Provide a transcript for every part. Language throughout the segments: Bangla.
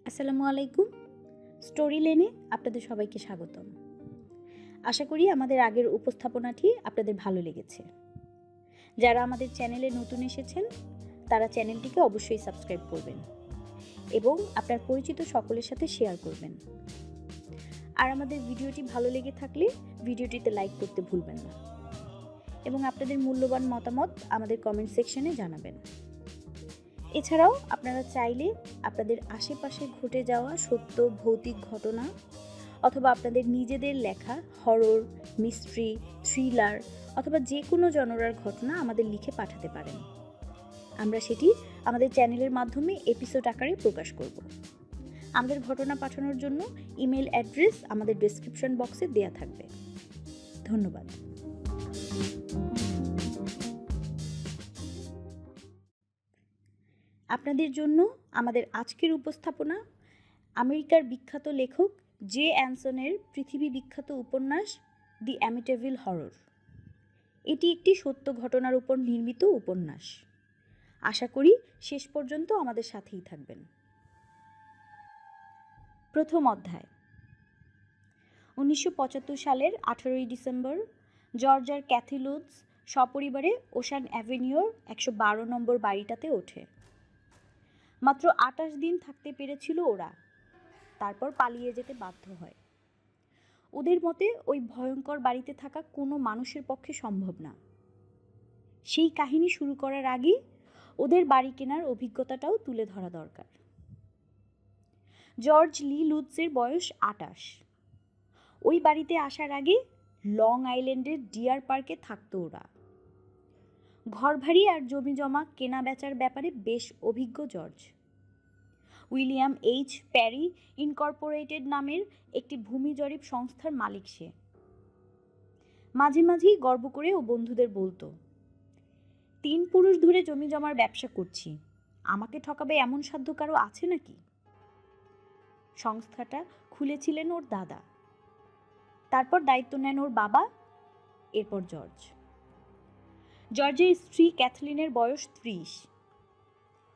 আসসালামু আলাইকুম। স্টোরি লেনে আপনাদের সবাইকে স্বাগতম। আশা করি আমাদের আগের উপস্থাপনাটি আপনাদের ভালো লেগেছে। যারা আমাদের চ্যানেলে নতুন এসেছেন তারা চ্যানেলটিকে অবশ্যই সাবস্ক্রাইব করবেন এবং আপনার পরিচিত সকলের সাথে শেয়ার করবেন। আর আমাদের ভিডিওটি ভালো লেগে থাকলে ভিডিওটিতে লাইক করতে ভুলবেন না এবং আপনাদের মূল্যবান মতামত আমাদের কমেন্ট সেকশনে জানাবেন। এছাড়াও আপনারা চাইলে আপনাদের আশেপাশে ঘটে যাওয়া সত্য ভৌতিক ঘটনা অথবা আপনাদের নিজেদের লেখা হরর, মিস্ট্রি, থ্রিলার অথবা যে কোনো জনরার ঘটনা আমাদের লিখে পাঠাতে পারেন। আমরা সেটি আমাদের চ্যানেলের মাধ্যমে এপিসোড আকারে প্রকাশ করব। আমাদের ঘটনা পাঠানোর জন্য ইমেল অ্যাড্রেস আমাদের ডেসক্রিপশন বক্সে দেয়া থাকবে। ধন্যবাদ। আপনাদের জন্য আমাদের আজকের উপস্থাপনা আমেরিকার বিখ্যাত লেখক জে অ্যানসনের পৃথিবী বিখ্যাত উপন্যাস দি অ্যামিটাভিল হরর। এটি একটি সত্য ঘটনার উপর নির্মিত উপন্যাস। আশা করি শেষ পর্যন্ত আমাদের সাথেই থাকবেন। প্রথম অধ্যায়। 1975 সালের 18 ডিসেম্বর জর্জিয়ার ক্যাথি লুডস সপরিবারে ওশান অ্যাভিনিউর 112 নম্বর বাড়িটাতে ওঠে। মাত্র 28 দিন থাকতে পেরেছিল ওরা, তারপর পালিয়ে যেতে বাধ্য হয়। ওদের মতে ওই ভয়ঙ্কর বাড়িতে থাকা কোনো মানুষের পক্ষে সম্ভব না। সেই কাহিনী শুরু করার আগে ওদের বাড়ি কেনার অভিজ্ঞতাটাও তুলে ধরা দরকার। জর্জ লি লুডসের বয়স 28। ওই বাড়িতে আসার আগে লং আইল্যান্ডের ডিয়ার পার্কে থাকতো ওরা। ঘরবাড়ি আর জমি জমা কেনা বেচার ব্যাপারে বেশ অভিজ্ঞ জর্জ। উইলিয়াম এইচ প্যারি ইনকর্পোরেটেড নামের একটি ভূমি জরিপ সংস্থার মালিক সে। মাঝে মাঝেই গর্ব করে ও বন্ধুদের বলতো, 3 পুরুষ ধরে জমি জমার ব্যবসা করছি, আমাকে ঠকাবে এমন সাধ্য কারো আছে নাকি? সংস্থাটা খুলেছিলেন ওর দাদা, তারপর দায়িত্ব নেন ওর বাবা, এরপর জর্জ। জর্জের স্ত্রী ক্যাথলিনের বয়স 30।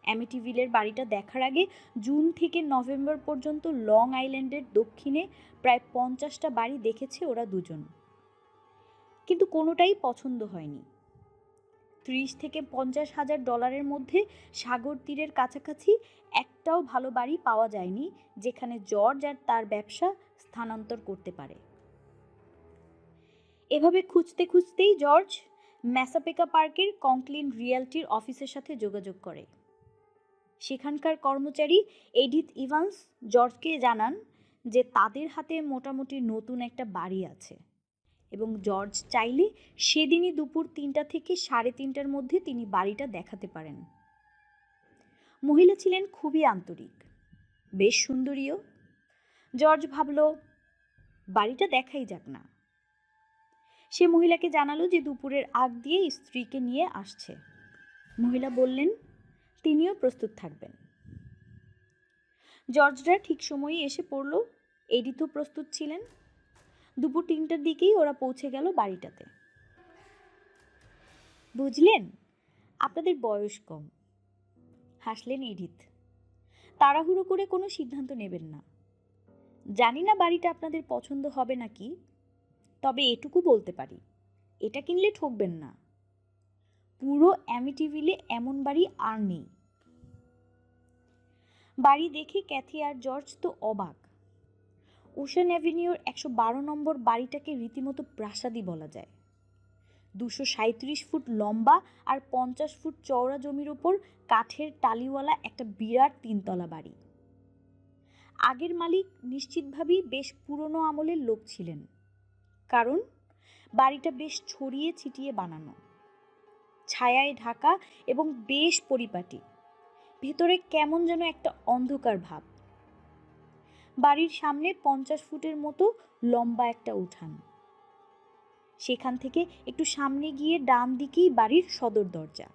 অ্যামিটিভিলের বাড়িটা দেখার আগে জুন থেকে নভেম্বর পর্যন্ত লং আইল্যান্ডের দক্ষিণে প্রায় 50টা বাড়ি দেখেছে ওরা দুজন, কিন্তু কোনোটাই পছন্দ হয়নি। 30 থেকে 50 হাজার ডলারের মধ্যে সাগর তীরের কাছাকাছি একটাও ভালো বাড়ি পাওয়া যায়নি যেখানে জর্জ আর তার ব্যবসা স্থানান্তর করতে পারে। এভাবে খুঁজতে খুঁজতেই জর্জ ম্যাসাপেকা পার্কের কংক্লিন রিয়েলটির অফিসের সাথে যোগাযোগ করে। সেখানকার কর্মচারী এডিথ ইভান্স জর্জকে জানান যে তাদের হাতে মোটামুটি নতুন একটা বাড়ি আছে এবং জর্জ চাইলে সেদিনই দুপুর 3টা থেকে 3:30টার মধ্যে তিনি বাড়িটা দেখাতে পারেন। মহিলা ছিলেন খুবই আন্তরিক, বেশ সুন্দরীও। জর্জ ভাবল, বাড়িটা দেখাই যাক না। সে মহিলাকে জানালো যে দুপুরের আগ দিয়ে স্ত্রীকে নিয়ে আসছে। মহিলা বললেন তিনিও প্রস্তুত থাকবেন। জর্জরা ঠিক সময়ে এসে পড়ল, এডিথও প্রস্তুত ছিলেন। দুপুর 3টার দিকেই ওরা পৌঁছে গেল বাড়িটাতে। বুঝলেন, আপনাদের বয়স কম, হাসলেন এডিথ। তাড়াহুড়ো করে কোনো সিদ্ধান্ত নেবেন না। জানি না বাড়িটা আপনাদের পছন্দ হবে নাকি, তবে এটুকু বলতে পারি, এটা কিনলে ঠকবেন না। পুরো অ্যামিটিভিলে এমন বাড়ি আর নেই। বাড়ি দেখে ক্যাথি আর জর্জ তো অবাক। ওশান অ্যাভিনিউর 112 নম্বর বাড়িটাকে রীতিমতো প্রাসাদই বলা যায়। 237 ফুট লম্বা আর 50 ফুট চওড়া জমির ওপর কাঠের টালিওয়ালা একটা বিরাট 3তলা বাড়ি। আগের মালিক নিশ্চিতভাবেই বেশ পুরনো আমলের লোক ছিলেন, কারণ বাড়িটা বেশ ছড়িয়ে ছিটিয়ে বানানো, ছায়ায় ঢাকা এবং বেশ পরিপাটি। ভেতরে কেমন যেন একটা অন্ধকার ভাব। বাড়ির সামনে 50 ফুটের মতো লম্বা একটা উঠান। সেখান থেকে একটু সামনে গিয়ে ডান দিকেই বাড়ির সদর দরজা।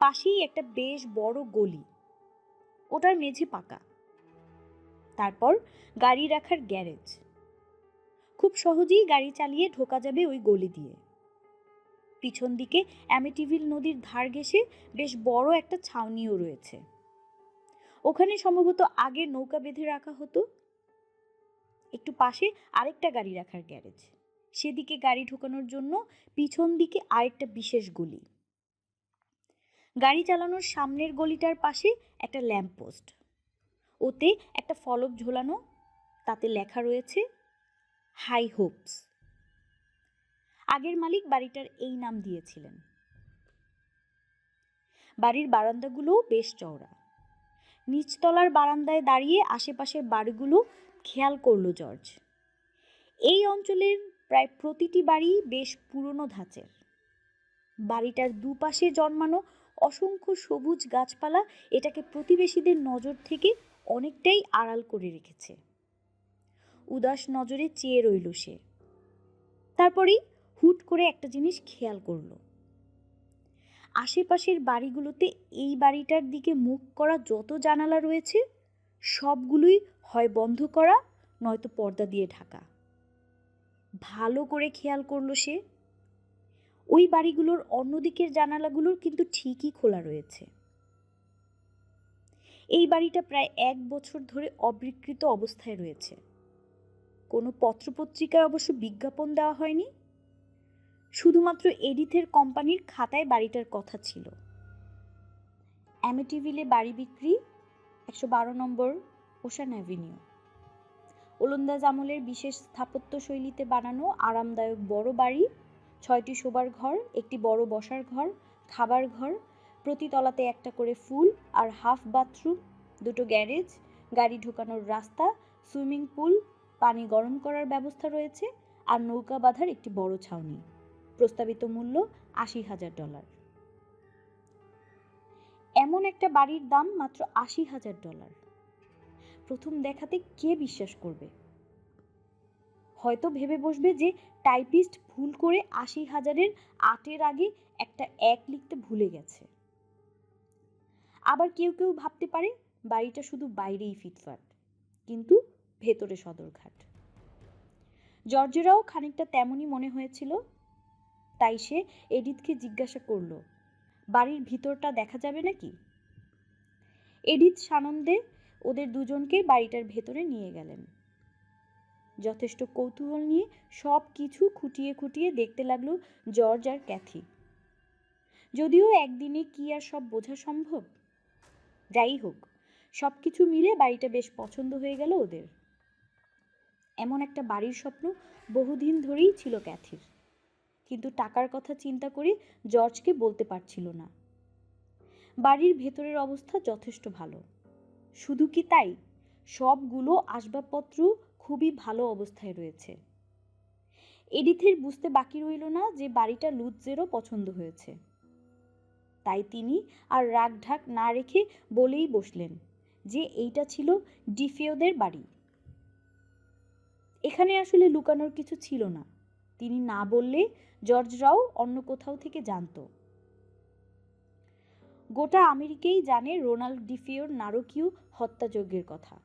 পাশেই একটা বেশ বড় গলি, ওটার মেঝে পাকা। তারপর গাড়ি রাখার গ্যারেজ। খুব সহজেই গাড়ি চালিয়ে ঢোকা যাবে ওই গলি দিয়ে। পিছন দিকে অ্যামিটিভিল নদীর ধার ঘেঁষে বেশ বড় একটা ছাউনিও রয়েছে। ওখানে সম্ভবত আগে নৌকা বেঁধে রাখা হতো। একটু পাশে আরেকটা গাড়ি রাখার গ্যারেজ, সেদিকে গাড়ি ঢোকানোর জন্য পিছন দিকে আরেকটা বিশেষ গলি। গাড়ি চালানোর সামনের গলিটার পাশে একটা ল্যাম্পপোস্ট, ওতে একটা ফলক ঝোলানো, তাতে লেখা রয়েছে হাই হোপস। আগের মালিক বাড়িটার এই নাম দিয়েছিলেন। বাড়ির বারান্দাগুলোও বেশ চওড়া। নিচতলার বারান্দায় দাঁড়িয়ে আশেপাশের বাড়িগুলো খেয়াল করলো জর্জ। এই অঞ্চলের প্রায় প্রতিটি বাড়ি বেশ পুরনো ধাঁচের। বাড়িটার দুপাশে জন্মানো অসংখ্য সবুজ গাছপালা এটাকে প্রতিবেশীদের নজর থেকে অনেকটাই আড়াল করে রেখেছে। উদাস নজরে চেয়ে রইল সে। তারপরেই হুট করে একটা জিনিস খেয়াল করলো। আশেপাশের বাড়িগুলোতে এই বাড়িটার দিকে মুখ করা যত জানালা রয়েছে সবগুলোই হয় বন্ধ করা নয়তো পর্দা দিয়ে ঢাকা। ভালো করে খেয়াল করলো সে। ওই বাড়িগুলোর অন্যদিকের জানালাগুলোর কিন্তু ঠিকই খোলা রয়েছে। এই বাড়িটা প্রায় 1 বছর ধরে অবিকৃত অবস্থায় রয়েছে। কোনো পত্রপত্রিকায় অবশ্য বিজ্ঞাপন দেওয়া হয়নি, শুধুমাত্র এডিথের কোম্পানির খাতায় বাড়িটার কথা ছিল। অ্যামিটিভিলে বাড়ি বিক্রি, 112 নম্বর ওশান অ্যাভিনিউ। ওলন্দাজ আমলের বিশেষ স্থাপত্য শৈলীতে বানানো আরামদায়ক বড় বাড়ি, 6টি শোবার ঘর, একটি বড় বসার ঘর, খাবার ঘর, প্রতি তলাতে একটা করে ফুল আর হাফ বাথরুম, 2টো গ্যারেজ, গাড়ি ঢোকানোর রাস্তা, সুইমিং পুল, পানি গরম করার ব্যবস্থা রয়েছে আর নৌকা বাঁধার একটি বড় ছাউনি। প্রস্তাবিত মূল্য $80,000। এমন একটা বাড়ির দাম মাত্র $80,000। প্রথম দেখাতে কে বিশ্বাস করবে? হয়তো ভেবে বসবে যে টাইপিস্ট ভুল করে 80,000-এর 8-এর আগে একটা 1 লিখতে ভুলে গেছে। আবার কেউ কেউ ভাবতে পারে বাড়িটা শুধু বাইরেই ফিটফাট, কিন্তু ভেতরে সদরঘাট। জর্জেরাও খানিকটা তেমনই মনে হয়েছিল। তাই সে এডিথকে জিজ্ঞাসা করলো, বাড়ির ভিতরটা দেখা যাবে নাকি? এডিথ সানন্দে ওদের দুজনকে বাড়িটার ভেতরে নিয়ে গেলেন। যথেষ্ট কৌতূহল নিয়ে সব কিছু খুঁটিয়ে খুঁটিয়ে দেখতে লাগলো জর্জ আর ক্যাথি। যদিও একদিনে কি আর সব বোঝা সম্ভব। যাই হোক, সব কিছু মিলে বাড়িটা বেশ পছন্দ হয়ে গেল ওদের। এমন একটা বাড়ির স্বপ্ন বহুদিন ধরেই ছিল ক্যাথির, কিন্তু টাকার কথা চিন্তা করে জর্জকে বলতে পারছিল না। বাড়ির ভেতরের অবস্থা যথেষ্ট ভালো। শুধু কি তাই, সবগুলো আসবাবপত্র খুবই ভালো অবস্থায় রয়েছে। এডিথের বুঝতে বাকি রইল না যে বাড়িটা লুৎজেরও পছন্দ হয়েছে। তাই তিনি আর রাগ ঢাক না রেখে বলেই বসলেন যে এইটা ছিল ডিফিওদের বাড়ি। এখানে আসলে লুকানোর কিছু ছিল না। তিনি না বললে জর্জরাও অন্য কোথাও থেকে জানত। গোটা আমেরিকাই জানে রোনাল্ড ডিফিওর নারকীয় হত্যাযজ্ঞের কথা।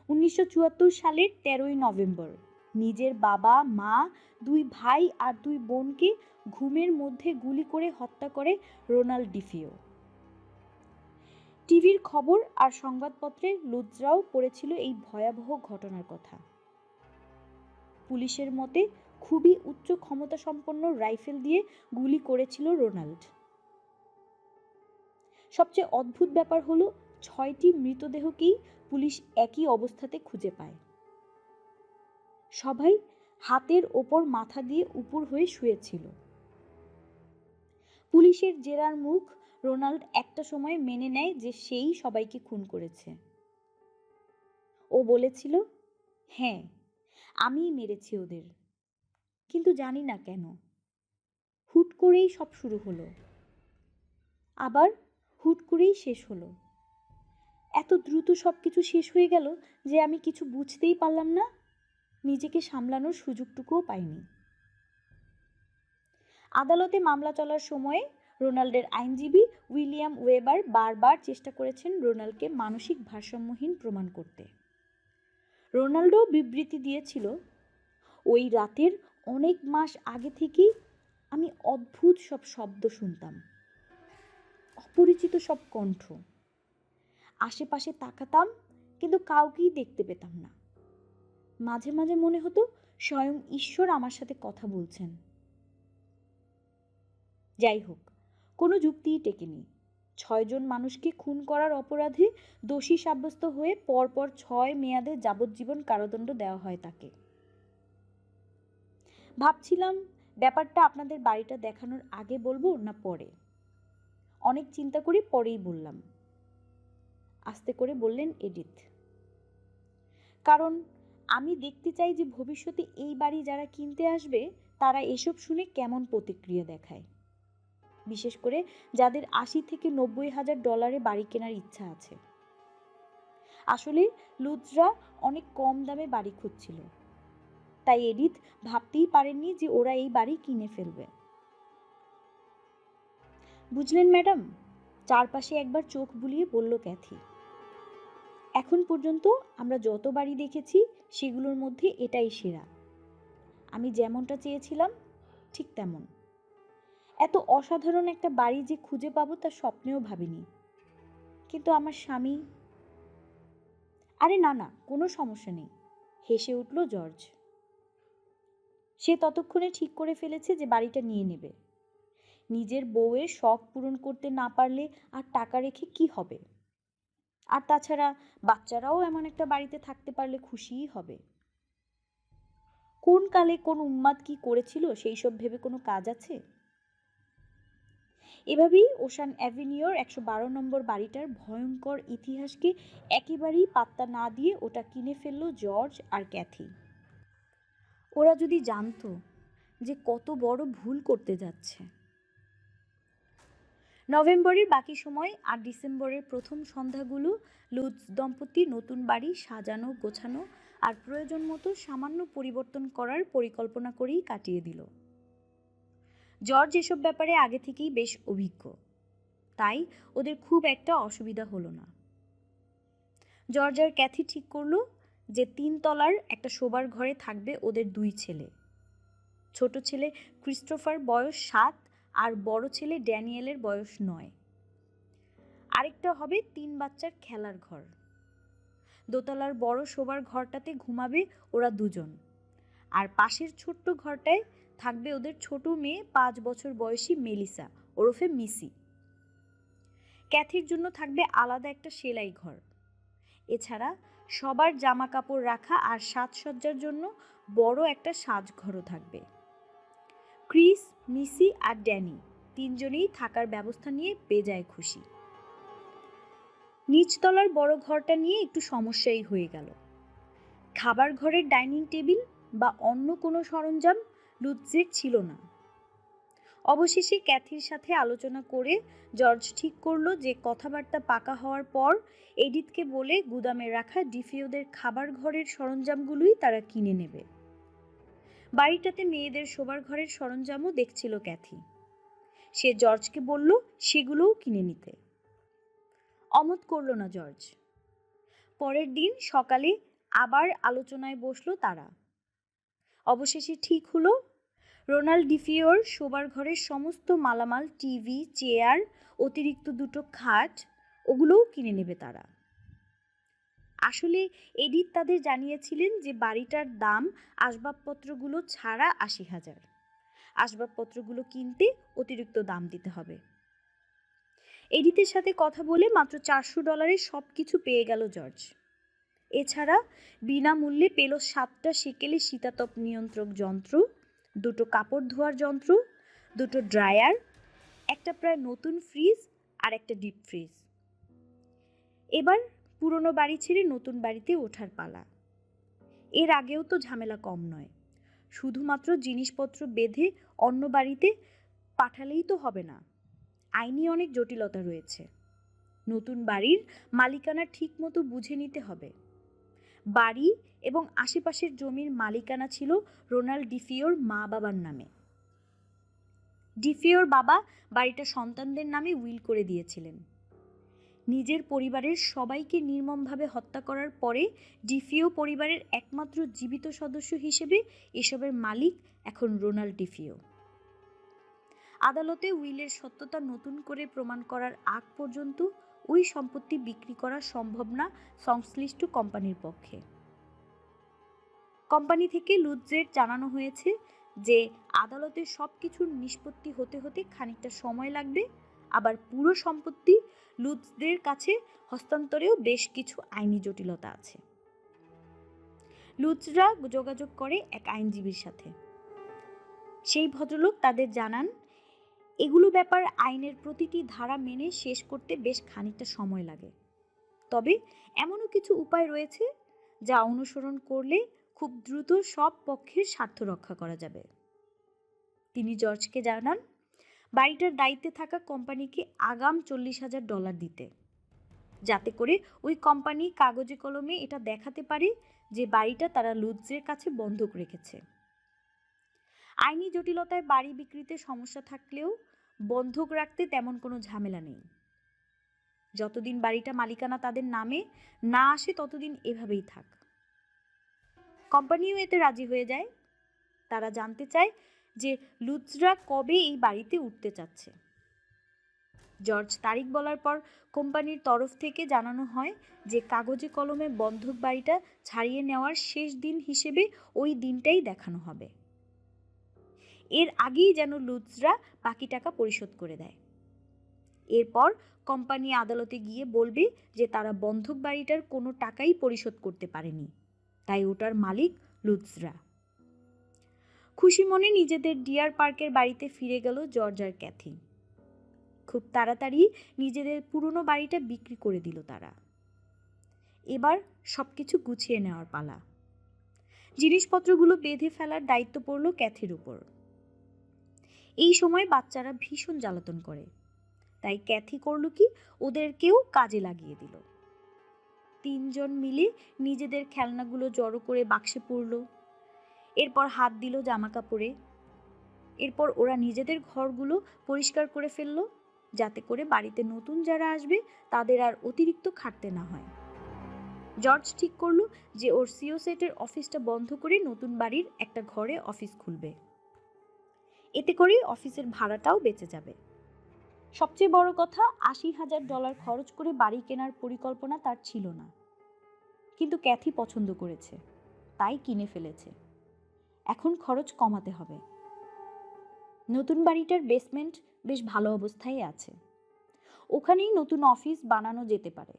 1974 সালের 13ই নভেম্বর নিজের বাবা, মা, 2 ভাই আর 2 বোনকে ঘুমের মধ্যে গুলি করে হত্যা করে রোনাল্ড ডিফিও। টিভির খবর আর সংবাদপত্রে লুৎজরাও পড়েছিল এই ভয়াবহ ঘটনার কথা। পুলিশের মতে খুবই উচ্চ ক্ষমতা সম্পন্ন রাইফেল দিয়ে গুলি করেছিল রোনাল্ড। সবচেয়ে অদ্ভুত ব্যাপার হলো 6টি মৃতদেহকেই পুলিশ একই অবস্থাতে খুঁজে পায়। সবাই হাতের ওপর মাথা দিয়ে উপুর হয়ে শুয়েছিল। পুলিশের জেরার মুখ রোনাল্ড একটা সময় মেনে নেয় যে সেই সবাইকে খুন করেছে। ও বলেছিল, হ্যাঁ, আমিই মেরেছি ওদের, কিন্তু জানি না কেন। হুট করেই সব শুরু হলো, আবার হুট করেই শেষ হলো। এত দ্রুত সবকিছু শেষ হয়ে গেল যে আমি কিছু বুঝতেই পারলাম না, নিজেকে সামলানোর সুযোগটুকুও পাইনি। আদালতে মামলা চলার সময়ে রোনাল্ডের আইনজীবী উইলিয়াম ওয়েবার বারবার চেষ্টা করেছেন রোনাল্ডকে মানসিক ভারসাম্যহীন প্রমাণ করতে। রোনাল্ডো বিবৃতি দিয়েছিল, ওই রাতের অনেক মাস আগে থেকেই আমি অদ্ভুত সব শব্দ শুনতাম, অপরিচিত সব কণ্ঠ। আশেপাশে তাকাতাম, কিন্তু কাউকেই দেখতে পেতাম না। মাঝে মাঝে মনে হতো স্বয়ং ঈশ্বর আমার সাথে কথা বলছেন। যাই হোক, কোনো যুক্তিই টেকেনি। 6 জন মানুষকে খুন করার অপরাধে দোষী সাব্যস্ত হয়ে পরপর 6 মেয়াদে যাবজ্জীবন কারাদণ্ড দেওয়া হয় তাকে। ভাবছিলাম ব্যাপারটা আপনাদের বাড়িটা দেখানোর আগে বলবো না পরে। অনেক চিন্তা করে পরেই বললাম, আস্তে করে বললেন এডিথ। কারণ আমি দেখতে চাই যে ভবিষ্যতে এই বাড়ি যারা কিনতে আসবে তারা এসব শুনে কেমন প্রতিক্রিয়া দেখায়, বিশেষ করে যাদের 80 থেকে 90,000 ডলারে বাড়ি কেনার ইচ্ছা আছে। আসলে লুৎজরা অনেক কম দামে বাড়ি খুঁজছিল, তাই এডিথ ভাবতেই পারেননি যে ওরা এই বাড়ি কিনে ফেলবে। বুঝলেন ম্যাডাম, চারপাশে একবার চোখ বুলিয়ে বলল ক্যাথি। এখন পর্যন্ত আমরা যত বাড়ি দেখেছি সেগুলোর মধ্যে এটাই সেরা। আমি যেমনটা চেয়েছিলাম ঠিক তেমন। এত অসাধারণ একটা বাড়ি যে খুঁজে পাবো তা স্বপ্নেও ভাবিনি। কিন্তু আমার স্বামী... আরে না না, কোনো সমস্যা নেই, হেসে উঠল জর্জ। সে ততক্ষণে ঠিক করে ফেলেছে যে বাড়িটা নিয়ে নেবে। নিজের বউয়ের শখ পূরণ করতে না পারলে আর টাকা রেখে কি হবে? আর তাছাড়া বাচ্চারাও এমন একটা বাড়িতে থাকতে পারলে খুশিই হবে। কোন কালে কোন উন্মাদ কি করেছিল সেই সব ভেবে কোনো কাজ আছে? এভাবেই ওশান অ্যাভিনিউর 112 নম্বর বাড়িটার ভয়ঙ্কর ইতিহাসকে একেবারেই পাত্তা না দিয়ে ওটা কিনে ফেললো জর্জ আর ক্যাথি। ওরা যদি জানতো যে কত বড় ভুল করতে যাচ্ছে। নভেম্বরের বাকি সময় আর ডিসেম্বরের প্রথম সন্ধ্যাগুলো লুৎজ দম্পতি নতুন বাড়ি সাজানো গোছানো আর প্রয়োজন মতো সামান্য পরিবর্তন করার পরিকল্পনা করেই কাটিয়ে দিল। জর্জ এসব ব্যাপারে আগে থেকেই বেশ অভিজ্ঞ, তাই ওদের খুব একটা অসুবিধা হলো না। জর্জ আর ক্যাথি ঠিক করলো যে 3 তলার একটা শোবার ঘরে থাকবে ওদের 2 ছেলে। ছোট ছেলে ক্রিস্টোফার বয়স 7 আর বড় ছেলে ড্যানিয়েলের বয়স 9। আরেকটা হবে 3 বাচ্চার খেলার ঘর। দোতলার বড় শোবার ঘরটাতে ঘুমাবে ওরা 2 জন, আর পাশের ছোট্ট ঘরটায় থাকবে ওদের ছোট মেয়ে 5 বছর বয়সী মেলিসা ওরফে মিসি। ক্যাথির জন্য থাকবে আলাদা একটা সেলাই ঘর। এছাড়া সবার জামা কাপড় রাখা আর সাজসজ্জার জন্য বড় একটা সাজঘরও থাকবে। ক্রিস, মিসি আর ড্যানি 3 জনেই থাকার ব্যবস্থা নিয়ে বেজায় খুশি। নিচতলার বড় ঘরটা নিয়ে একটু সমস্যাই হয়ে গেল। খাবার ঘরের ডাইনিং টেবিল বা অন্য কোনো সরঞ্জাম লুৎজের ছিল না। অবশেষে ক্যাথির সাথে আলোচনা করে জর্জ ঠিক করলো যে কথাবার্তা পাকা হওয়ার পর এডিথকে বলে গুদামে রাখা ডিফিওদের খাবার ঘরের সরঞ্জামগুলোই তারা কিনে নেবে। বাড়িটাতে মেয়েদের শোবার ঘরের সরঞ্জামও দেখছিল ক্যাথি। সে জর্জকে বলল সেগুলোও কিনে নিতে। অমত করল না জর্জ। পরের দিন সকালে আবার আলোচনায় বসলো তারা। অবশেষে ঠিক হলো রোনাল্ড ডিফিওর শোবার ঘরের সমস্ত মালামাল, টিভি, চেয়ার, অতিরিক্ত 2টো খাট, ওগুলোও কিনে নেবে তারা। আসলে এডিথ তাদের জানিয়েছিলেন যে বাড়িটার দাম আসবাবপত্রগুলো ছাড়া 80,000। আসবাবপত্রগুলো কিনতে অতিরিক্ত দাম দিতে হবে। এডিথের সাথে কথা বলে মাত্র $400 সব কিছু পেয়ে গেল জর্জ। এছাড়া বিনামূল্যে পেল 7টা সেকেলে শীতাতপ নিয়ন্ত্রক যন্ত্র, 2টো কাপড় ধোয়ার যন্ত্র, 2টো ড্রায়ার, একটা প্রায় নতুন ফ্রিজ আর একটা ডিপ ফ্রিজ। এবার পুরনো বাড়ি ছেড়ে নতুন বাড়িতে ওঠার পালা। এর আগেও তো ঝামেলা কম নয়। শুধুমাত্র জিনিসপত্র বেঁধে অন্য বাড়িতে পাঠালেই তো হবে না, আইনি অনেক জটিলতা রয়েছে। নতুন বাড়ির মালিকানা ঠিক মতো বুঝে নিতে হবে। বাড়ি এবং আশেপাশের জমির মালিকানা ছিল রোনাল্ড ডিফিওর মা বাবার নামে। ডিফিওর বাবা বাড়িটা সন্তানদের নামে উইল করে দিয়েছিলেন। নিজের পরিবারের সবাইকে নির্মমভাবে হত্যা করার পরে ডিফিও পরিবারের একমাত্র জীবিত সদস্য হিসেবে এসবের মালিক এখন রোনাল্ড ডিফিও। আদালতে উইলের সত্যতা নতুন করে প্রমাণ করার আগ পর্যন্ত ওই সম্পত্তি বিক্রি করা সম্ভব না সংশ্লিষ্ট কোম্পানির পক্ষে। কোম্পানি থেকে লুৎজের জানানো হয়েছে যে আদালতে সবকিছুর নিষ্পত্তি হতে হতে খানিকটা সময় লাগবে, আবার পুরো সম্পত্তি লুৎজদের কাছে হস্তান্তরেও বেশ কিছু আইনি জটিলতা আছে। লুৎজরা যোগাযোগ করে এক আইনজীবীর সাথে। সেই ভদ্রলোক তাদের জানান এগুলো ব্যাপার আইনের প্রতিটি ধারা মেনে শেষ করতে বেশ খানিকটা সময় লাগে, তবে এমনও কিছু উপায় রয়েছে যা অনুসরণ করলে খুব দ্রুত সব পক্ষের স্বার্থ রক্ষা করা যাবে। তিনি জর্জকে জানান বাড়িটার দায়িত্বে থাকা কোম্পানিকে আগাম $40,000 দিতে, যাতে করে ওই কোম্পানি কাগজে কলমে এটা দেখাতে পারে যে বাড়িটা তারা লুৎজের কাছে বন্ধক রেখেছে। আইনি জটিলতায় বাড়ি বিক্রিতে সমস্যা থাকলেও বন্ধক রাখতে তেমন কোনো ঝামেলা নেই। যতদিন বাড়িটা মালিকানা তাদের নামে না আসে ততদিন এভাবেই থাক। কোম্পানিও এতে রাজি হয়ে যায়। তারা জানতে চায় যে লুৎজরা কবে এই বাড়িতে উঠতে চাচ্ছে। জর্জ তারিখ বলার পর কোম্পানির তরফ থেকে জানানো হয় যে কাগজে কলমে বন্ধক বাড়িটা ছাড়িয়ে নেওয়ার শেষ দিন হিসেবে ওই দিনটাই দেখানো হবে। এর আগেই যেন লুৎজরা বাকি টাকা পরিশোধ করে দেয়। এরপর কোম্পানি আদালতে গিয়ে বলবে যে তারা বন্ধক বাড়িটার কোনো টাকাই পরিশোধ করতে পারেনি, তাই ওটার মালিক লুৎজরা। খুশি মনে নিজেদের ডিয়ার পার্কের বাড়িতে ফিরে গেল জর্জ আর ক্যাথি। খুব তাড়াতাড়ি নিজেদের পুরনো বাড়িটা বিক্রি করে দিল তারা। এবার সবকিছু গুছিয়ে নেওয়ার পালা। জিনিসপত্রগুলো বেঁধে ফেলার দায়িত্ব পড়ল ক্যাথির উপর। এই সময় বাচ্চারা ভীষণ জ্বালাতন করে, তাই ক্যাথি করল কি ওদেরকেও কাজে লাগিয়ে দিল। 3 জন মিলে নিজেদের খেলনাগুলো জড়ো করে বাক্সে পুরল, এরপর হাত দিল জামা কাপড়ে। এরপর ওরা নিজেদের ঘরগুলো পরিষ্কার করে ফেলল, যাতে করে বাড়িতে নতুন যারা আসবে তাদের আর অতিরিক্ত খাটতে না হয়। জর্জ ঠিক করলো যে ওর সিও সেটের অফিসটা বন্ধ করে নতুন বাড়ির একটা ঘরে অফিস খুলবে। এতে করে অফিসের ভাড়াটাও বেঁচে যাবে। সবচেয়ে বড় কথা, $80,000 খরচ করে বাড়ি কেনার পরিকল্পনা তার ছিল না, কিন্তু ক্যাথি পছন্দ করেছে, তাই কিনে ফেলেছে। এখন খরচ কমাতে হবে। নতুন বাড়িটার বেসমেন্ট বেশ ভালো অবস্থায় আছে, ওখানেই নতুন অফিস বানানো যেতে পারে।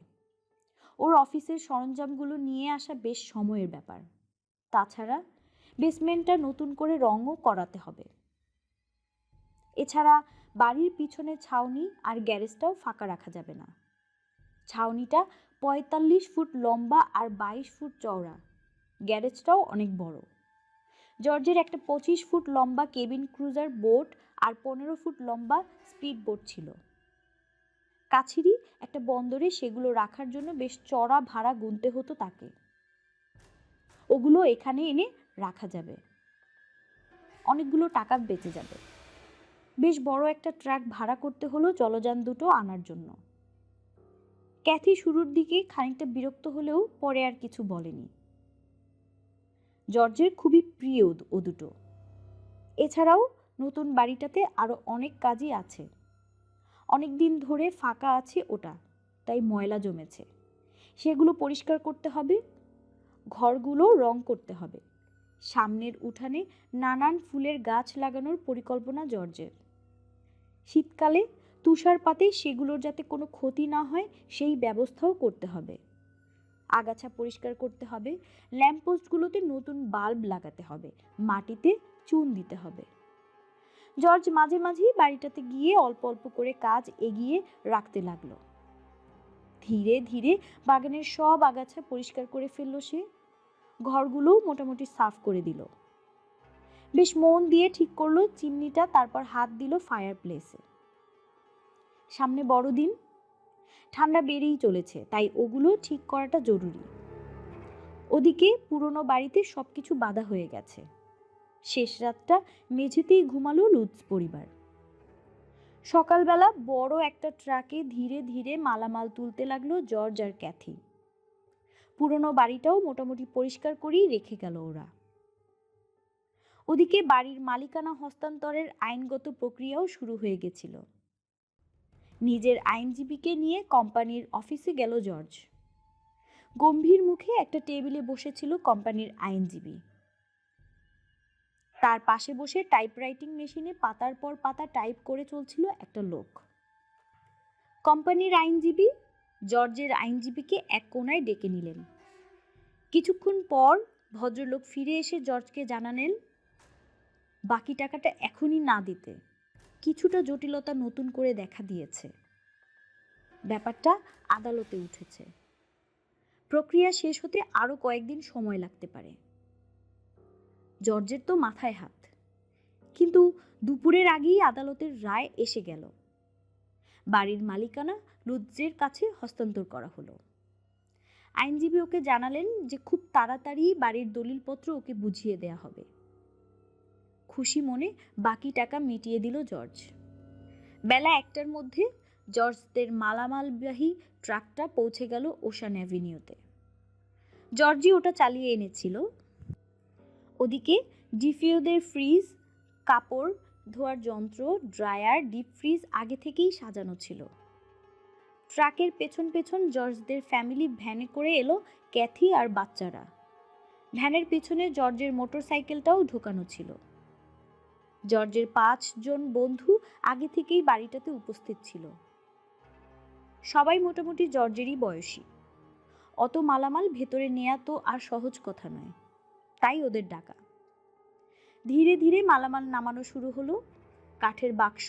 ওর অফিসের সরঞ্জামগুলো নিয়ে আসা বেশ সময়ের ব্যাপার। তাছাড়া বেসমেন্টটা নতুন করে রঙও করাতে হবে। এছাড়া বাড়ির পিছনে ছাউনি আর গ্যারেজটাও ফাঁকা রাখা যাবে না। ছাউনিটা 45 ফুট লম্বা আর 22 ফুট চওড়া। গ্যারেজটাও অনেক বড়। জর্জের একটা 25 ফুট লম্বা কেবিন ক্রুজার বোট আর 15 ফুট লম্বা স্পিড বোট ছিল। কাছেরই একটা বন্দরে সেগুলো রাখার জন্য বেশ চড়া ভাড়া গুনতে হতো তাকে। ওগুলো এখানে এনে রাখা যাবে, অনেকগুলো টাকা বেঁচে যাবে। বেশ বড় একটা ট্রাক ভাড়া করতে হলো জলযান দুটো আনার জন্য। ক্যাথি শুরুর দিকে খানিকটা বিরক্ত হলেও পরে আর কিছু বলেনি। জর্জের খুবই প্রিয় ও দুটো। এছাড়াও নতুন বাড়িটাতে আরো অনেক কাজই আছে। অনেক দিন ধরে ফাঁকা আছে ওটা, তাই ময়লা জমেছে, সেগুলো পরিষ্কার করতে হবে। ঘরগুলো রং করতে হবে। সামনের উঠানে নানান ফুলের গাছ লাগানোর পরিকল্পনা জর্জের। শীতকালে তুষারপাতে সেগুলোর যাতে কোনো ক্ষতি না হয় সেই ব্যবস্থাও করতে হবে। আগাছা পরিষ্কার করতে হবে। ল্যাম্পপোস্টগুলোতে নতুন বাল্ব লাগাতে হবে। মাটিতে চুন দিতে হবে। জর্জ মাঝে মাঝেই বাড়িটাতে গিয়ে অল্প অল্প করে কাজ এগিয়ে রাখতে লাগলো। ধীরে ধীরে বাগানের সব আগাছা পরিষ্কার করে ফেললো সে। ঘরগুলোও মোটামুটি সাফ করে দিল। বেশ মন দিয়ে ঠিক করলো চিমনিটা, তারপর হাত দিল ফায়ার প্লেসে। সামনে বড়দিন, ঠান্ডা বেড়েই চলেছে, তাই ওগুলো ঠিক করাটা জরুরি। ওদিকে পুরনো বাড়িতে সবকিছু বাঁধা হয়ে গেছে। শেষ রাতটা মেঝেতেই ঘুমালো লুৎজ পরিবার। সকালবেলা বড় একটা ট্রাকে ধীরে ধীরে মালামাল তুলতে লাগলো জর্জ আর ক্যাথি। পুরনো বাড়িটাও মোটামুটি পরিষ্কার করেই রেখে গেল ওরা। ওদিকে বাড়ির মালিকানা হস্তান্তরের আইনগত প্রক্রিয়াও শুরু হয়ে গেছিল। নিজের আইনজীবীকে নিয়ে কোম্পানির অফিসে গেল জর্জ। গম্ভীর মুখে একটা টেবিলে বসেছিল কোম্পানির আইনজীবী। তার পাশে বসে টাইপরাইটিং মেশিনে পাতার পর পাতা টাইপ করে চলছিল একটা লোক। কোম্পানির আইনজীবী জর্জের আইনজীবীকে এক কোণায় ডেকে নিলেন। কিছুক্ষণ পর ভদ্রলোক ফিরে এসে জর্জকে জানালেন বাকি টাকাটা এখনই না দিতে কিছুটা জটিলতা নতুন করে দেখা দিয়েছে। ব্যাপারটা আদালতে উঠেছে। প্রক্রিয়া শেষ হতে আরো কয়েকদিন সময় লাগতে পারে। জর্জের তো মাথায় হাত, কিন্তু দুপুরের আগেই আদালতের রায় এসে গেল। বাড়ির মালিকানা লুৎজের কাছে হস্তান্তর করা হলো। আইনজীবী ওকে জানালেন যে খুব তাড়াতাড়ি বাড়ির দলিলপত্র ওকে বুঝিয়ে দেয়া হবে। খুশি মনে বাকি টাকা মিটিয়ে দিল জর্জ। বেলা 1টার মধ্যে জর্জদের মালামালবাহী ট্রাকটা পৌঁছে গেল ওশান অ্যাভিনিউতে। জর্জি ওটা চালিয়ে এনেছিল। ওদিকে ডিফিওদের ফ্রিজ, কাপড় ধোয়ার যন্ত্র, ড্রায়ার, ডিপ ফ্রিজ আগে থেকেই সাজানো ছিল। ট্রাকের পেছন পেছন জর্জদের ফ্যামিলি ভ্যানে করে এলো ক্যাথি আর বাচ্চারা। ভ্যানের পেছনে জর্জের মোটরসাইকেলটাও ঢোকানো ছিল। জর্জের 5 জন বন্ধু আগে থেকেই বাড়িটাতে উপস্থিত ছিল। সবাই মোটামুটি জর্জেরই বয়সী। অত মালামাল ভেতরে নেয়া তো আর সহজ কথা নয়, তাই ওদের ডাকা। ধীরে ধীরে মালামাল নামানো শুরু হলো। কাঠের বাক্স,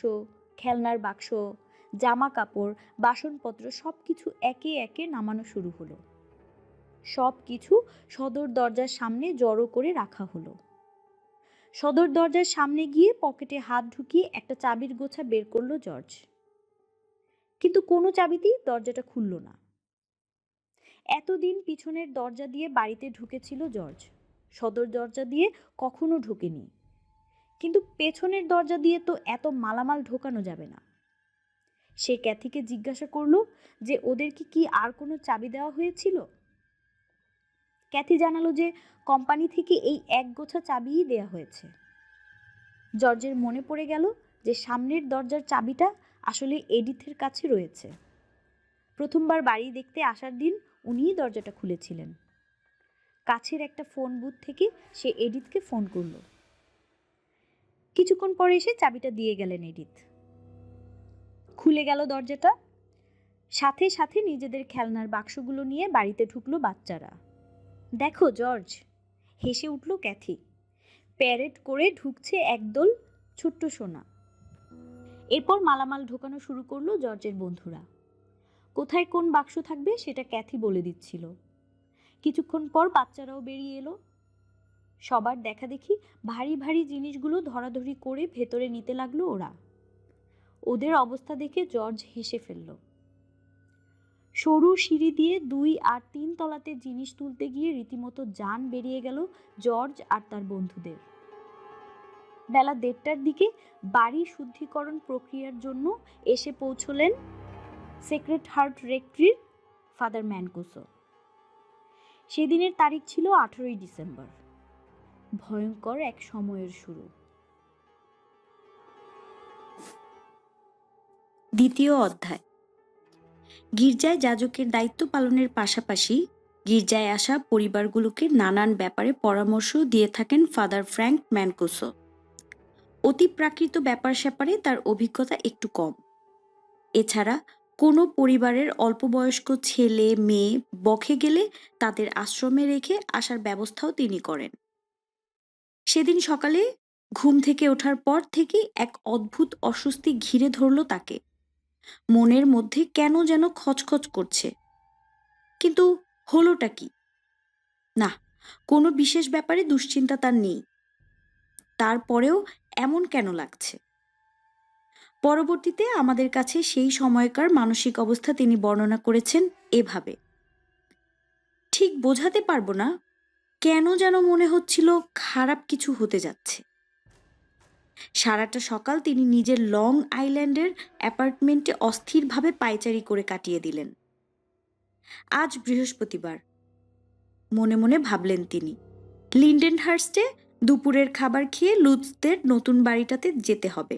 খেলনার বাক্স, জামা কাপড়, বাসনপত্র সবকিছু একে একে নামানো শুরু হলো। সবকিছু সদর দরজার সামনে জড়ো করে রাখা হলো। সদর দরজার সামনে গিয়ে পকেটে হাত ঢুকিয়ে একটা চাবির গোছা বের করলো জর্জ, কিন্তু কোনো চাবিতেই দরজাটা খুলল না। এতদিন পিছনের দরজা দিয়ে বাড়িতে ঢুকেছিল জর্জ, সদর দরজা দিয়ে কখনো ঢোকেনি, কিন্তু পেছনের দরজা দিয়ে তো এত মালামাল ঢোকানো যাবে না। সে ক্যাথিকে জিজ্ঞাসা করলো যে ওদেরকে কি আর কোনো চাবি দেওয়া হয়েছিল। ক্যাথি জানালো যে কোম্পানি থেকে এই এক গোছা চাবিই দেয়া হয়েছে। জর্জের মনে পড়ে গেল যে সামনের দরজার চাবিটা আসলে এডিথের কাছে রয়েছে। প্রথমবার বাড়ি দেখতে আসার দিন উনিই দরজাটা খুলেছিলেন। কাছের একটা ফোন বুথ থেকে সে এডিথকে ফোন করলো। কিছুক্ষণ পরে এসে চাবিটা দিয়ে গেলেন এডিথ। খুলে গেল দরজাটা। সাথে সাথে নিজেদের খেলনার বাক্সগুলো নিয়ে বাড়িতে ঢুকলো বাচ্চারা। দেখো জর্জ, হেসে উঠল ক্যাথি। প্যারেড করে ঢুকছে একদল ছোট্ট সোনা। এরপর মালামাল ঢোকানো শুরু করলো জর্জের বন্ধুরা। কোথায় কোন বাক্স থাকবে সেটা ক্যাথি বলে দিচ্ছিল। কিছুক্ষণ পর বাচ্চারাও বেরিয়ে এলো। সবার দেখা দেখি ভারী ভারী জিনিসগুলো ধরাধরি করে ভেতরে নিতে লাগলো ওরা। ওদের অবস্থা দেখে জর্জ হেসে ফেলল। সরু সিঁড়ি দিয়ে 2 আর 3 তলাতে জিনিস তুলতে গিয়ে রীতিমতো জান বেরিয়ে গেল জর্জ আর তার বন্ধুদের। বেলা 1:30টার দিকে বাড়ি শুদ্ধিকরণ প্রক্রিয়ার জন্য এসে পৌঁছলেন সেক্রেট হার্ট রেক্টরির ফাদার ম্যানকুসো। সেদিনের তারিখ ছিল 18ই ডিসেম্বর। ভয়ঙ্কর এক সময়ের শুরু। দ্বিতীয় অধ্যায়। গির্জায় যাজকের দায়িত্ব পালনের পাশাপাশি গির্জায় আসা পরিবারগুলোকে নানান ব্যাপারে পরামর্শ দিয়ে থাকেন ফাদার ফ্র্যাঙ্ক ম্যানকুসো। অতিপ্রাকৃত ব্যাপার স্যাপারে তার অভিজ্ঞতা একটু কম। এছাড়া কোনো পরিবারের অল্পবয়স্ক ছেলে মেয়ে বখে গেলে তাদের আশ্রমে রেখে আসার ব্যবস্থাও তিনি করেন। সেদিন সকালে ঘুম থেকে ওঠার পর থেকে এক অদ্ভুত অস্বস্তি ঘিরে ধরল তাকে। মনের মধ্যে কেন যেন খচখচ করছে, কিন্তু হলোটা কি? না, কোনো বিশেষ ব্যাপারে দুশ্চিন্তা তার নেই। তারপরেও এমন কেন লাগছে? পরবর্তীতে আমাদের কাছে সেই সময়কার মানসিক অবস্থা তিনি বর্ণনা করেছেন এভাবে। ঠিক বোঝাতে পারবো না, কেন যেন মনে হচ্ছিল খারাপ কিছু হতে যাচ্ছে। সারাটা সকাল তিনি নিজের লং আইল্যান্ডের অ্যাপার্টমেন্টে অস্থিরভাবে পায়চারি করে কাটিয়ে দিলেন। আজ বৃহস্পতিবার, মনে মনে ভাবলেন তিনি। লিন্ডেনহার্স্টে দুপুরের খাবার খেয়ে লুৎসদের নতুন বাড়িটাতে যেতে হবে।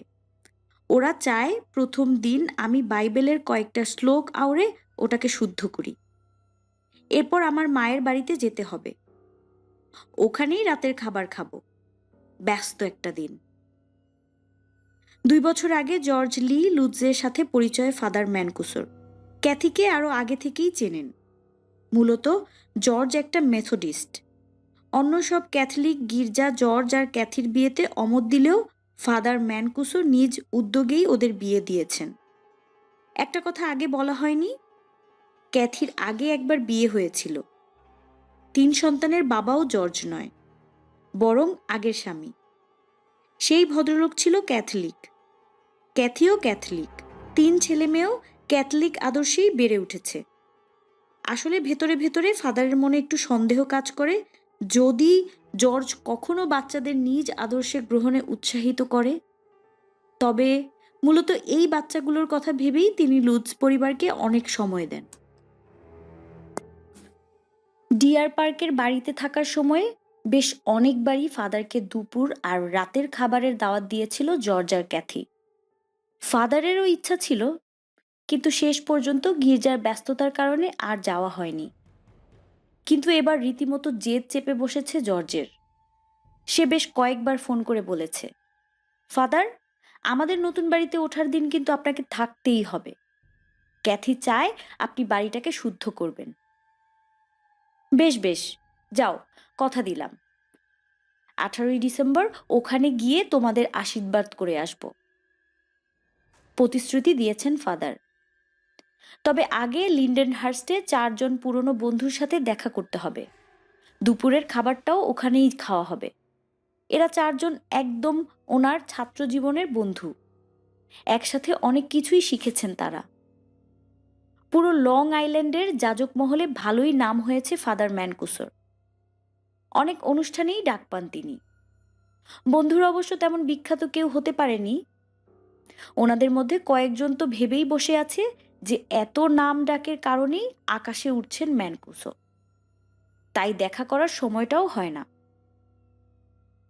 ওরা চায় প্রথম দিন আমি বাইবেলের কয়েকটা শ্লোক আওড়ে ওটাকে শুদ্ধ করি। এরপর আমার মায়ের বাড়িতে যেতে হবে, ওখানেই রাতের খাবার খাবো। ব্যস্ত একটা দিন। 2 বছর আগে জর্জ লি লুৎজের সাথে পরিচয় ফাদার ম্যানকুসোর। ক্যাথিকে আরও আগে থেকেই চেনেন। মূলত জর্জ একটা মেথডিস্ট। অন্য সব ক্যাথলিক গির্জা জর্জ আর ক্যাথির বিয়েতে অমত দিলেও ফাদার ম্যানকুসো নিজ উদ্যোগেই ওদের বিয়ে দিয়েছেন। একটা কথা আগে বলা হয়নি, ক্যাথির আগে একবার বিয়ে হয়েছিল। 3 সন্তানের বাবাও জর্জ নয়, বরং আগের স্বামী। সেই ভদ্রলোক ছিল ক্যাথলিক, ক্যাথিও ক্যাথলিক। 3 ছেলে মেয়েও ক্যাথলিক আদর্শেই বেড়ে উঠেছে। আসলে ভেতরে ভেতরে ফাদারের মনে একটু সন্দেহ কাজ করে, যদি জর্জ কখনো বাচ্চাদের নিজ আদর্শে গ্রহণে উৎসাহিত করে। তবে মূলত এই বাচ্চাগুলোর কথা ভেবেই তিনি লুৎজ পরিবারকে অনেক সময় দেন। ডিয়ার পার্কের বাড়িতে থাকার সময়ে বেশ অনেকবারই ফাদারকে দুপুর আর রাতের খাবারের দাওয়াত দিয়েছিল জর্জ আর ক্যাথি। ফাদারেরও ইচ্ছা ছিল, কিন্তু শেষ পর্যন্ত গির্জার ব্যস্ততার কারণে আর যাওয়া হয়নি। কিন্তু এবার রীতিমতো জেদ চেপে বসেছে জর্জের। সে বেশ কয়েকবার ফোন করে বলেছে, ফাদার, আমাদের নতুন বাড়িতে ওঠার দিন কিন্তু আপনাকে থাকতেই হবে। ক্যাথি চায় আপনি বাড়িটাকে শুদ্ধ করবেন। বেশ বেশ, যাও, কথা দিলাম। 18ই ডিসেম্বর ওখানে গিয়ে তোমাদের আশীর্বাদ করে আসব, প্রতিশ্রুতি দিয়েছেন ফাদার। তবে আগে লিন্ডেনহার্স্টে 4 জন পুরনো বন্ধুর সাথে দেখা করতে হবে। দুপুরের খাবারটাও ওখানেই খাওয়া হবে। এরা 4 জন একদম ওনার ছাত্র জীবনের বন্ধু। একসাথে অনেক কিছুই শিখেছেন তারা। পুরো লং আইল্যান্ডের যাজক মহলে ভালোই নাম হয়েছে ফাদার ম্যানকুসোর। অনেক অনুষ্ঠানেই ডাক পান তিনি। বন্ধুরা অবশ্য তেমন বিখ্যাত কেউ হতে পারেনি। ওনাদের মধ্যে কয়েকজন তো ভেবেই বসে আছে যে এত নাম ডাকের কারণেই আকাশে উঠছেন ম্যানকুসো। তাই দেখা করার সময়টাও হয় না।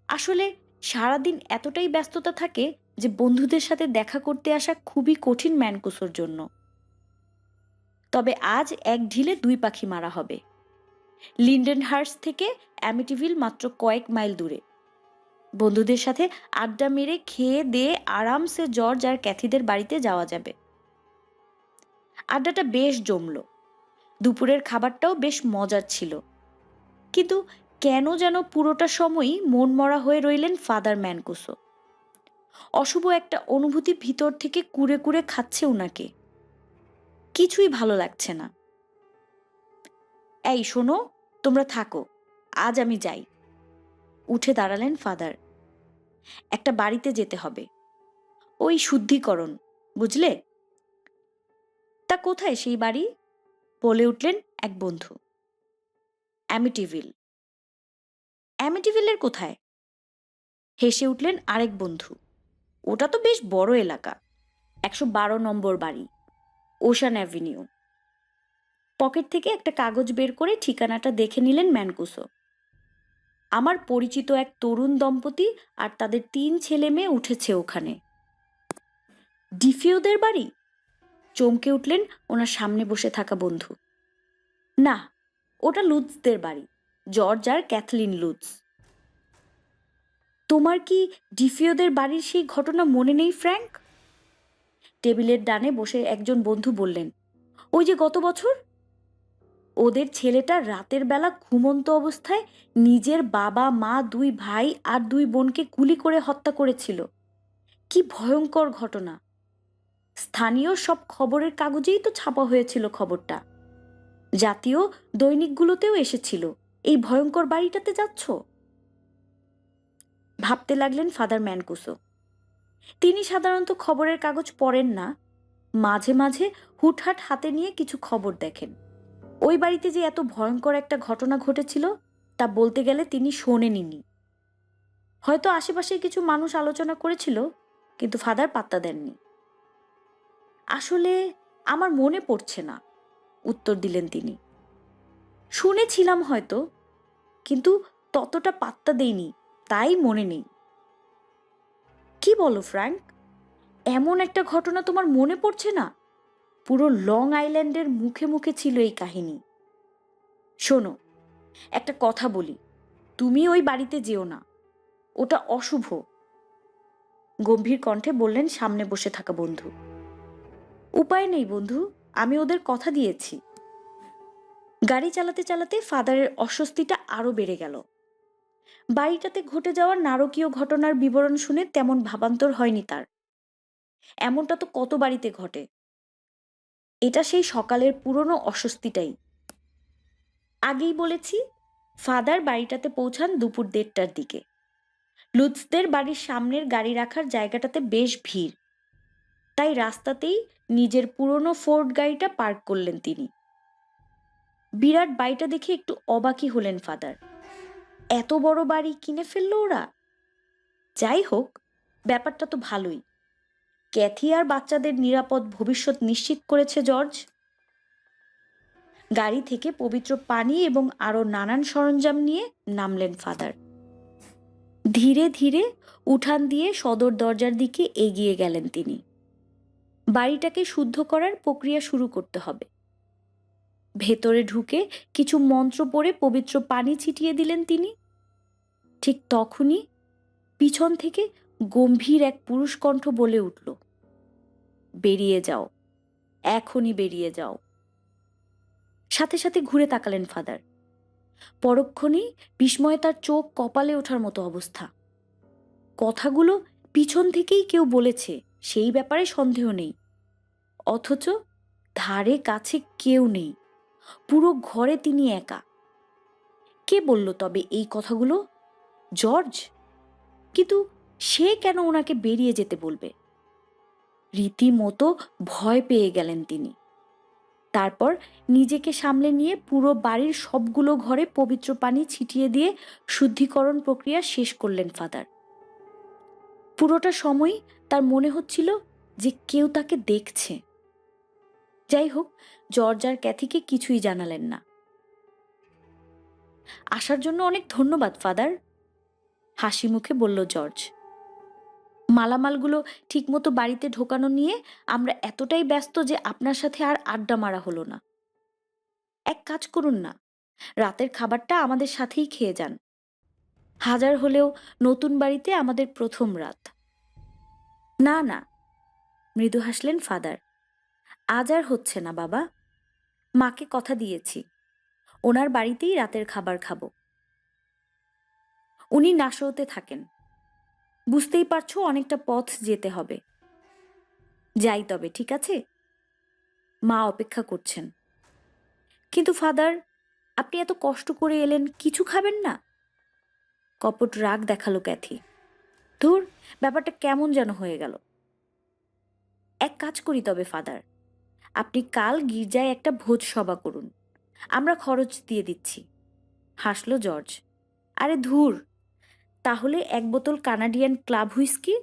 আসলে সারাদিন এতটাই ব্যস্ততা থাকে যে বন্ধুদের সাথে দেখা করতে আসা খুবই কঠিন ম্যানকুসোর জন্য। তবে আজ এক ঢিলে 2 পাখি মারা হবে। লিন্ডেনহার্স্ট থেকে অ্যামিটিভিল মাত্র কয়েক মাইল দূরে। বন্ধুদের সাথে আড্ডা মেরে খেয়ে দিয়ে আরামসে জর্জ আর ক্যাথিদের বাড়িতে যাওয়া যাবে। আড্ডাটা বেশ জমল। দুপুরের খাবারটাও বেশ মজার ছিল। কিন্তু কেন যেন পুরোটা সময়ই মনমরা হয়ে রইলেন ফাদার ম্যানকুসো। অশুভ একটা অনুভূতি ভিতর থেকে কুরে কুরে খাচ্ছে উনাকে। কিছুই ভালো লাগছে না। এই শোনো, তোমরা থাকো, আজ আমি যাই। উঠে দাঁড়ালেন ফাদার। একটা বাড়িতে যেতে হবে, ওই শুদ্ধিকরণ, বুঝলে? তা কোথায় সেই বাড়ি? বলে উঠলেন এক বন্ধু। অ্যামিটিভিল। অ্যামিটিভিলের কোথায়? হেসে উঠলেন আরেক বন্ধু। ওটা তো বেশ বড় এলাকা। 112 নম্বর বাড়ি, ওশান অ্যাভিনিউ। পকেট থেকে একটা কাগজ বের করে ঠিকানাটা দেখে নিলেন ম্যানকুসো। আমার পরিচিত এক তরুণ দম্পতি আর তাদের 3 ছেলে মেয়ে উঠেছে ওখানে। ডিফিওদের বাড়ি? চমকে উঠলেন ওনার সামনে বসে থাকা বন্ধু। না, ওটা লুৎজদের বাড়ি, জর্জ আর ক্যাথলিন লুৎজ। তোমার কি ডিফিওদের বাড়ির সেই ঘটনা মনে নেই ফ্র্যাঙ্ক? টেবিলের ডানে বসে একজন বন্ধু বললেন, ওই যে গত বছর ওদের ছেলেটা রাতের বেলা ঘুমন্ত অবস্থায় নিজের বাবা মা 2 ভাই আর 2 বোনকে গুলি করে হত্যা করেছিল। কি ভয়ঙ্কর ঘটনা! স্থানীয় সব খবরের কাগজেই তো ছাপা হয়েছিল খবরটা। জাতীয় দৈনিকগুলোতেও এসেছিল। এই ভয়ঙ্কর বাড়িটাতে যাচ্ছ? ভাবতে লাগলেন ফাদার ম্যানকুসো। তিনি সাধারণত খবরের কাগজ পড়েন না, মাঝে মাঝে হুটহাট হাতে নিয়ে কিছু খবর দেখেন। ওই বাড়িতে যে এত ভয়ঙ্কর একটা ঘটনা ঘটেছিল তা বলতে গেলে তিনি শোনেননি। হয়তো আশেপাশের কিছু মানুষ আলোচনা করেছিল, কিন্তু ফাদার পাত্তা দেননি। আসলে আমার মনে পড়ছে না, উত্তর দিলেন তিনি। শুনেছিলাম হয়তো, কিন্তু ততটা পাত্তা দেইনি। তাই মনে নেই। কি বলো ফ্র্যাঙ্ক, এমন একটা ঘটনা তোমার মনে পড়ছে না? পুরো লং আইল্যান্ডের মুখে মুখে ছিল এই কাহিনী। শোনো, একটা কথা বলি, তুমি ওই বাড়িতে যেও না, ওটা অশুভ, গম্ভীর কণ্ঠে বললেন সামনে বসে থাকা বন্ধু। উপায় নেই বন্ধু, আমি ওদের কথা দিয়েছি। গাড়ি চালাতে চালাতে ফাদারের অস্বস্তিটা আরো বেড়ে গেল। বাড়িটাতে ঘটে যাওয়া নারকীয় ঘটনার বিবরণ শুনে তেমন ভাবান্তর হয়নি তার। এমনটা তো কত বাড়িতে ঘটে। এটা সেই সকালের পুরনো অস্বস্তিটাই। আগেই বলেছি, ফাদার বাড়িটাতে পৌঁছান দুপুর 1:30টার দিকে। লুৎসদের বাড়ির সামনের গাড়ি রাখার জায়গাটাতে বেশ ভিড়, তাই রাস্তাতেই নিজের পুরনো ফোর্ড গাড়িটা পার্ক করলেন তিনি। বিরাট বাড়িটা দেখে একটু অবাকই হলেন ফাদার। এত বড় বাড়ি কিনে ফেললো ওরা। যাই হোক, ব্যাপারটা তো ভালোই। ক্যাথি আর বাচ্চাদের নিরাপদ ভবিষ্যৎ নিশ্চিত করেছে জর্জ। গাড়ি থেকে পবিত্র পানি এবং আরো নানান সরঞ্জাম নিয়ে নামলেন ফাদার। ধীরে ধীরে উঠান দিয়ে সদর দরজার দিকে এগিয়ে গেলেন তিনি। বাড়িটাকে শুদ্ধ করার প্রক্রিয়া শুরু করতে হবে। ভেতরে ঢুকে কিছু মন্ত্র পড়ে পবিত্র পানি ছিটিয়ে দিলেন তিনি। ঠিক তখনই পিছন থেকে গম্ভীর এক পুরুষ কণ্ঠ বলে উঠল, বেরিয়ে যাও, এখনই বেরিয়ে যাও। সাথে সাথে ঘুরে তাকালেন ফাদার। পরক্ষণেই বিস্ময়ে তার চোখ কপালে ওঠার মতো অবস্থা। কথাগুলো পিছন থেকেই কেউ বলেছে, সেই ব্যাপারে সন্দেহ নেই, অথচ ধারে কাছে কেউ নেই। পুরো ঘরে তিনি একা। কে বলল তবে এই কথাগুলো? জর্জ। কিন্তু সে কেন ওনাকে বেরিয়ে যেতে বলবে? রীতিমতো ভয় পেয়ে গেলেন তিনি। তারপর নিজেকে সামলে নিয়ে পুরো বাড়ির সবগুলো ঘরে পবিত্র পানি ছিটিয়ে দিয়ে শুদ্ধিকরণ প্রক্রিয়া শেষ করলেন ফাদার। পুরোটা সময় তার মনে হচ্ছিল যে কেউ তাকে দেখছে। যাই হোক, জর্জ আর ক্যাথিকে কিছুই জানালেন না। আসার জন্য অনেক ধন্যবাদ ফাদার, হাসি মুখে বলল জর্জ। মালামালগুলো ঠিকমতো বাড়িতে ঢোকানো নিয়ে আমরা এতটাই ব্যস্ত যে আপনার সাথে আর আড্ডা মারা হলো না। এক কাজ করুন না, রাতের খাবারটা আমাদের সাথেই খেয়ে যান। হাজার হলেও নতুন বাড়িতে আমাদের প্রথম রাত। না না, মৃদু হাসলেন ফাদার। আজ আর হচ্ছে না বাবা, মাকে কথা দিয়েছি, ওনার বাড়িতেই রাতের খাবার খাবো। উনি নাশোতে থাকেন, বুঝতেই পারছো অনেকটা পথ যেতে হবে। যাই তবে, ঠিক আছে? মা অপেক্ষা করছেন। কিন্তু ফাদার, আপনি এত কষ্ট করে এলেন, কিছু খাবেন না? কপট রাগ দেখালো ক্যাথি। ধুর, ব্যাপারটা কেমন যেন হয়ে গেল। এক কাজ করি তবে ফাদার, আপনি কাল গির্জায় একটা ভোজ সভা করুন, আমরা খরচ দিয়ে দিচ্ছি, হাসলো জর্জ। আরে ধুর, তাহলে 1 বোতল কানাডিয়ান ক্লাব হুইস্কি?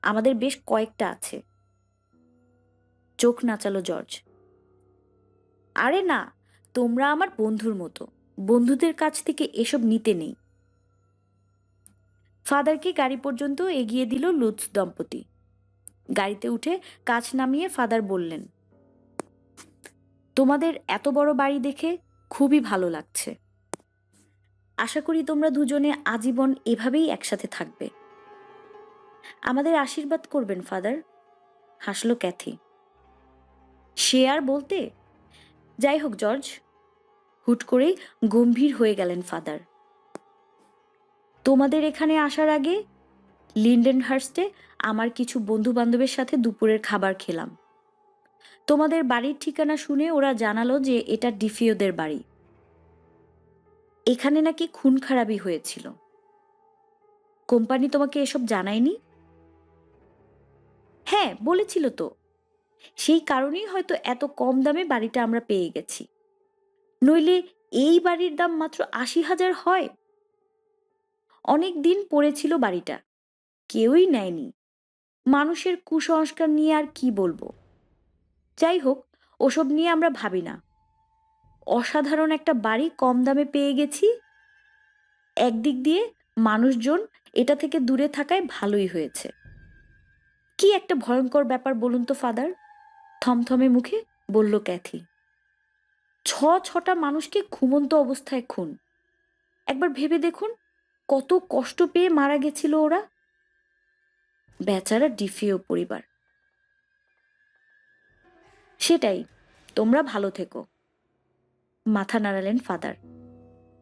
আমাদের বেশ কয়েকটা আছে। চোখ নাচালো জর্জ। আরে না, তোমরা আমার বন্ধুর মতো, বন্ধুদের কাছ থেকে এসব নিতে নেই। ফাদারকে গাড়ি পর্যন্ত এগিয়ে দিল লুৎস দম্পতি। গাড়িতে উঠে কাছ নামিয়ে ফাদার বললেন, তোমাদের এত বড় বাড়ি দেখে খুবই ভালো লাগছে। আশা করি তোমরা দুজনে আজীবন এভাবেই একসাথে থাকবে। আমাদের আশীর্বাদ করবেন ফাদার, হাসলো ক্যাথি। সে আর বলতে। যাই হোক জর্জ, হুট করেই গম্ভীর হয়ে গেলেন ফাদার। তোমাদের এখানে আসার আগে লিন্ডেনহার্স্টে আমার কিছু বন্ধু বান্ধবের সাথে দুপুরের খাবার খেলাম। তোমাদের বাড়ির ঠিকানা শুনে ওরা জানালো যে এটা ডিফিওদের বাড়ি। এখানে নাকি খুন খারাপি হয়েছিল। কোম্পানি তোমাকে এসব জানায়নি? হ্যাঁ, বলেছিল তো। সেই কারণেই হয়তো এত কম দামে বাড়িটা আমরা পেয়ে গেছি, নইলে এই বাড়ির দাম মাত্র 80,000 হয়। অনেক দিন পড়েছিল বাড়িটা, কেউই নেয়নি। মানুষের কুসংস্কার নিয়ে আর কি বলবো। যাই হোক, ওসব নিয়ে আমরা ভাবি না। অসাধারণ একটা বাড়ি কম দামে পেয়ে গেছি। একদিক দিয়ে মানুষজন এটা থেকে দূরে থাকায় ভালোই হয়েছে। কি একটা ভয়ঙ্কর ব্যাপার বলুন তো ফাদার, থমথমে মুখে বলল ক্যাথি। ছটা মানুষকে ঘুমন্ত অবস্থায় খুন। একবার ভেবে দেখুন কত কষ্ট পেয়ে মারা গেছিল ওরা। বেচারা ডিফিও পরিবার। সেটাই, তোমরা ভালো থেকো, মাথা নাড়ালেন ফাদার।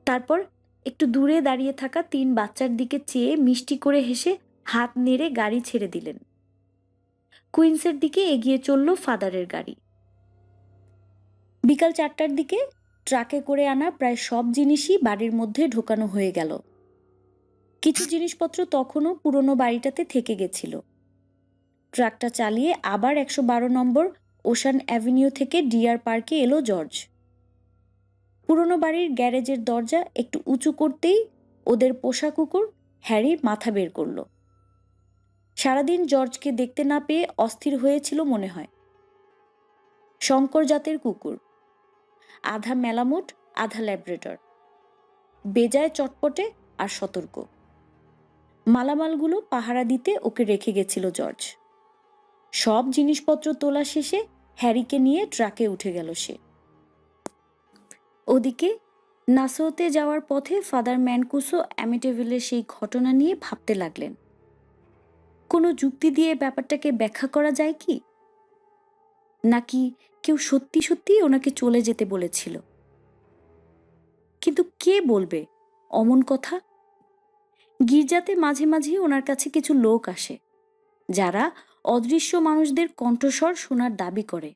তারপর একটু দূরে দাঁড়িয়ে থাকা 3 বাচ্চার দিকে চেয়ে মিষ্টি করে হেসে হাত নেড়ে গাড়ি ছেড়ে দিলেন। কুইন্সের দিকে এগিয়ে চলল ফাদারের গাড়ি। বিকাল 4টার দিকে ট্রাকে করে আনা প্রায় সব জিনিসই বাড়ির মধ্যে ঢোকানো হয়ে গেল। কিছু জিনিসপত্র তখনও পুরনো বাড়িটাতে থেকে গেছিল। ট্রাকটা চালিয়ে আবার 112 নম্বর ওশান অ্যাভিনিউ থেকে ডিয়ার পার্কে এলো জর্জ। পুরনো বাড়ির গ্যারেজের দরজা একটু উঁচু করতেই ওদের পোষা কুকুর হ্যারির মাথা বের করল। সারাদিন জর্জকে দেখতে না পেয়ে অস্থির হয়েছিল মনে হয়। শঙ্কর জাতের কুকুর, আধা মেলামুট আধা ল্যাব্রেডর, বেজায় চটপটে আর সতর্ক। মালামালগুলো পাহারা দিতে ওকে রেখে গেছিল জর্জ। সব জিনিসপত্র তোলা শেষে হ্যারিকে নিয়ে ট্রাকে উঠে গেল সে। ওদিকে নাসোতে যাওয়ার পথে ফাদার ম্যানকুসো অ্যামিটেভিলের সেই ঘটনা নিয়ে ভাবতে লাগলেন। কোনো যুক্তি দিয়ে ব্যাপারটাকে ব্যাখ্যা করা যায় কি? নাকি কেউ সত্যি সত্যি ওনাকে চলে যেতে বলেছিল? কিন্তু কে বলবে অমন কথা? গির্জাতে মাঝে মাঝে ওনার কাছে কিছু লোক আসে যারা অদৃশ্য মানুষদের কণ্ঠস্বর শোনার দাবি করে।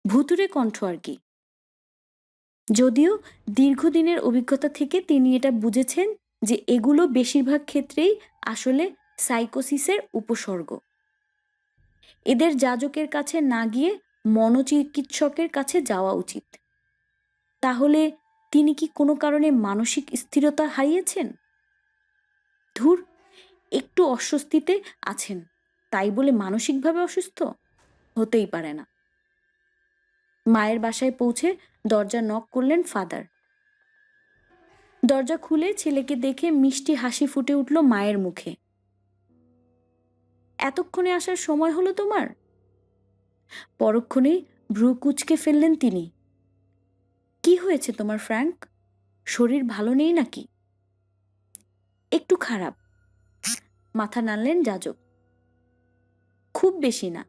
ভুতুরে কণ্ঠ আর কি। যদিও দীর্ঘদিনের অভিজ্ঞতা থেকে তিনি এটা বুঝেছেন যে এগুলো বেশিরভাগ ক্ষেত্রেই আসলে সাইকোসিসের উপসর্গ। এদের যাজকের কাছে না গিয়ে মনোচিকিৎসকের কাছে যাওয়া উচিত। তাহলে তিনি কি কোনো কারণে মানসিক স্থিরতা হারিয়েছেন? ধুর, একটু অস্বস্তিতে আছেন তাই বলে মানসিকভাবে অসুস্থ হতেই পারে না। মায়ের বাসায় পৌঁছে দরজা নক করলেন ফাদার। দরজা খুলে ছেলেকে দেখে মিষ্টি হাসি ফুটে উঠল মায়ের মুখে। এতক্ষণে আসার সময় হলো তোমার? পরক্ষণেই ভ্রু কুঁচকে ফেললেন তিনি। কি হয়েছে তোমার ফ্র্যাঙ্ক? শরীর ভালো নেই নাকি? একটু খারাপ, মাথা নাড়লেন যাজক। খুব বেশি না।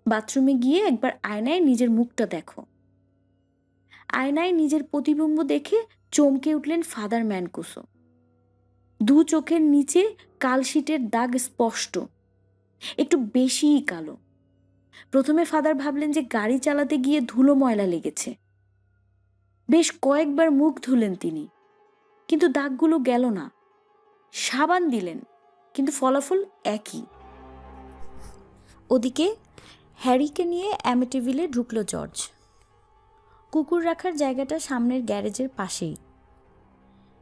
বাথরুমে গিয়ে একবার আয়নায় নিজের মুখটা দেখো। আয়নায় নিজের প্রতিবিম্ব দেখে চমকে উঠলেন ফাদার ম্যানকুসো। 2 চোখের নিচে কালশিটের দাগ স্পষ্ট, একটু বেশিই কালো। প্রথমে ফাদার ভাবলেন যে গাড়ি চালাতে গিয়ে ধুলো ময়লা লেগেছে। বেশ কয়েকবার মুখ ধুলেন তিনি, কিন্তু দাগগুলো গেল না। সাবান দিলেন, কিন্তু ফলাফল একই। ওদিকে হ্যারিকে নিয়ে অ্যামিটিভিলে ঢুকল জর্জ। কুকুর রাখার জায়গাটা সামনের গ্যারেজের পাশেই।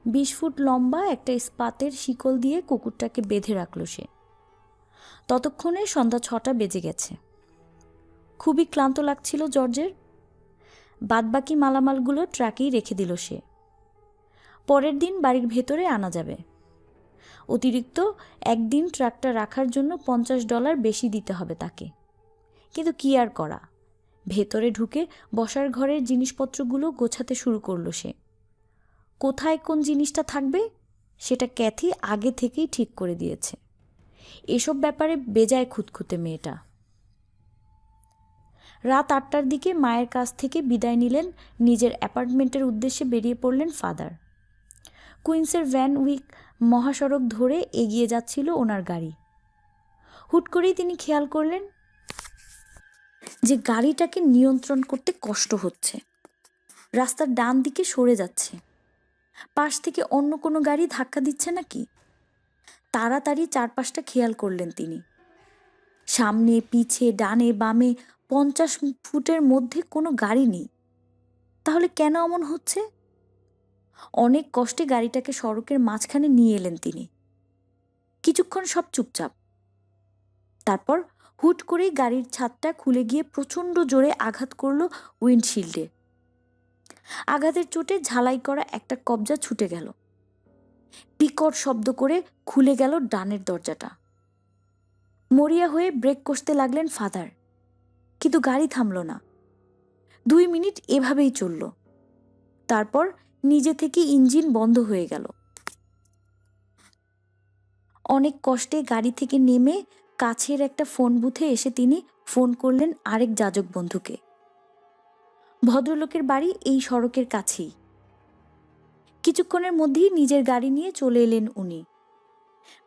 20 ফুট লম্বা একটা ইস্পাতের শিকল দিয়ে কুকুরটাকে বেঁধে রাখল সে। ততক্ষণে সন্ধ্যা 6টা বেজে গেছে। খুবই ক্লান্ত লাগছিল জর্জের। বাদবাকি মালামালগুলো ট্রাকেই রেখে দিল সে। পরের দিন বাড়ির ভেতরে আনা যাবে। অতিরিক্ত একদিন ট্রাকটা রাখার জন্য $50 বেশি দিতে হবে তাকে। কিন্তু কি আর করা, ভেতরে ঢুকে বসার ঘরের জিনিসপত্রগুলো গোছাতে শুরু করলো সে। কোথায় কোন জিনিসটা থাকবে সেটা ক্যাথি আগে থেকেই ঠিক করে দিয়েছে। এসব ব্যাপারে বেজায় খুঁতখুঁতে মেয়েটা। রাত 8টার দিকে মায়ের কাছ থেকে বিদায় নিলেন, নিজের অ্যাপার্টমেন্টের উদ্দেশ্যে বেরিয়ে পড়লেন ফাদার। কুইন্সের ভ্যান উইক মহাসড়ক ধরে এগিয়ে যাচ্ছিল ওনার গাড়ি। হুট করেই তিনি খেয়াল করলেন যে গাড়িটাকে নিয়ন্ত্রণ করতে কষ্ট হচ্ছে। রাস্তার ডান দিকে সরে যাচ্ছে। পাশ থেকে অন্য কোনো গাড়ি ধাক্কা দিচ্ছে নাকি? তাড়াতাড়ি চারপাশটা খেয়াল করলেন তিনি। সামনে পিছে ডানে বামে 50 ফুটের মধ্যে কোনো গাড়ি নেই। তাহলে কেন এমন হচ্ছে? অনেক কষ্টে গাড়িটাকে সড়কের মাঝখানে নিয়ে এলেন তিনি। কিছুক্ষণ সব চুপচাপ। তারপর হুট করেই গাড়ির ছাদটা খুলে গিয়ে প্রচণ্ড জোরে আঘাত করলো উইন্ডশিল্ডে। আঘাতের চোটে ঝালাই করা একটা কবজা ছুটে গেল। বিকট শব্দ করে খুলে গেল ডানের দরজাটা। মরিয়া হয়ে ব্রেক কষতে লাগলেন ফাদার, কিন্তু গাড়ি থামল না। 2 মিনিট এভাবেই চলল। তারপর নিজে থেকে ইঞ্জিন বন্ধ হয়ে গেল। অনেক কষ্টে গাড়ি থেকে নেমে কাছের একটা ফোন বুথে এসে তিনি ফোন করলেন আরেক যাজক বন্ধুকে। ভদ্রলোকের বাড়ি এই সড়কের কাছেই। কিছুক্ষণের মধ্যেই নিজের গাড়ি নিয়ে চলে এলেন উনি।